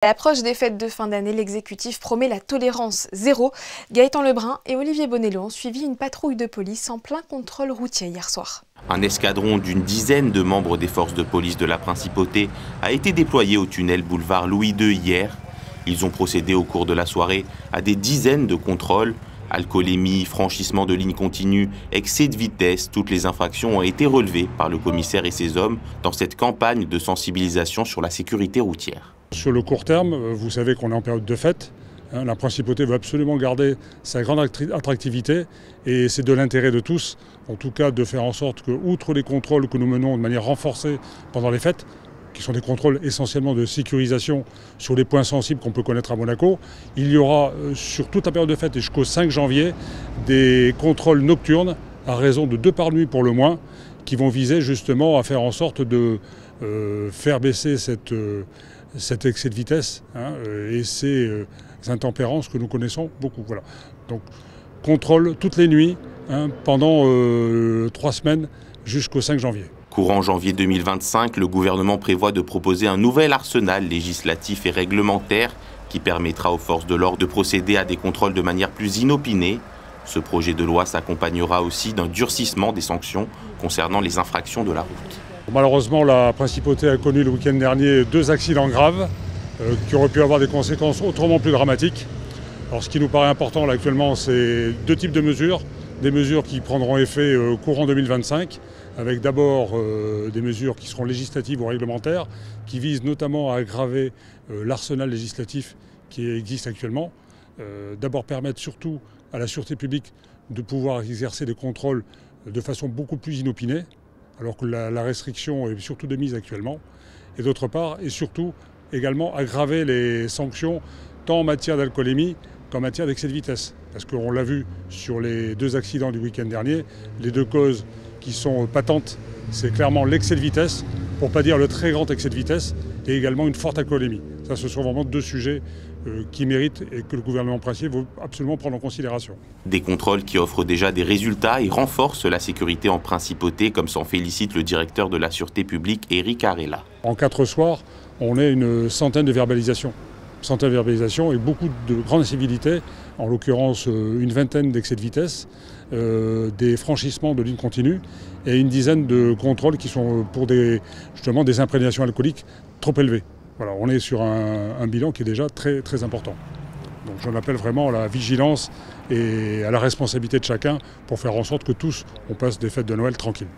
À l'approche des fêtes de fin d'année, l'exécutif promet la tolérance zéro. Gaëtan Lebrun et Olivier Bonello ont suivi une patrouille de police en plein contrôle routier hier soir. Un escadron d'une dizaine de membres des forces de police de la Principauté a été déployé au tunnel boulevard Louis II hier. Ils ont procédé au cours de la soirée à des dizaines de contrôles. Alcoolémie, franchissement de ligne continue, excès de vitesse, toutes les infractions ont été relevées par le commissaire et ses hommes dans cette campagne de sensibilisation sur la sécurité routière. Sur le court terme, vous savez qu'on est en période de fête. La Principauté veut absolument garder sa grande attractivité et c'est de l'intérêt de tous, en tout cas de faire en sorte que, outre les contrôles que nous menons de manière renforcée pendant les fêtes, qui sont des contrôles essentiellement de sécurisation sur les points sensibles qu'on peut connaître à Monaco, il y aura sur toute la période de fête et jusqu'au 5 janvier des contrôles nocturnes à raison de 2 par nuit pour le moins, qui vont viser justement à faire en sorte de faire baisser cet excès de vitesse et ces intempérances que nous connaissons beaucoup. Voilà. Donc contrôle toutes les nuits pendant 3 semaines jusqu'au 5 janvier. Courant janvier 2025, le gouvernement prévoit de proposer un nouvel arsenal législatif et réglementaire qui permettra aux forces de l'ordre de procéder à des contrôles de manière plus inopinée. Ce projet de loi s'accompagnera aussi d'un durcissement des sanctions concernant les infractions de la route. Malheureusement, la Principauté a connu le week-end dernier 2 accidents graves qui auraient pu avoir des conséquences autrement plus dramatiques. Alors, ce qui nous paraît important là, actuellement, c'est 2 types de mesures. Des mesures qui prendront effet courant 2025, avec d'abord des mesures qui seront législatives ou réglementaires, qui visent notamment à aggraver l'arsenal législatif qui existe actuellement. D'abord permettre surtout à la sûreté publique de pouvoir exercer des contrôles de façon beaucoup plus inopinée, alors que la restriction est surtout de mise actuellement. Et d'autre part, et surtout, également aggraver les sanctions tant en matière d'alcoolémie qu'en matière d'excès de vitesse. Parce qu'on l'a vu sur les 2 accidents du week-end dernier, les 2 causes qui sont patentes, c'est clairement l'excès de vitesse, pour ne pas dire le très grand excès de vitesse, et également une forte alcoolémie. Ça, ce sont vraiment 2 sujets qui méritent et que le gouvernement princier veut absolument prendre en considération. Des contrôles qui offrent déjà des résultats et renforcent la sécurité en Principauté, comme s'en félicite le directeur de la Sûreté publique, Éric Arella. En 4 soirs, on est une centaine de verbalisations. Et beaucoup de grandes incivilités, en l'occurrence une vingtaine d'excès de vitesse, des franchissements de lignes continues et une dizaine de contrôles qui sont pour justement des imprégnations alcooliques trop élevées. Voilà, on est sur un bilan qui est déjà très, très important. Donc j'en appelle vraiment à la vigilance et à la responsabilité de chacun pour faire en sorte que tous, on passe des fêtes de Noël tranquilles.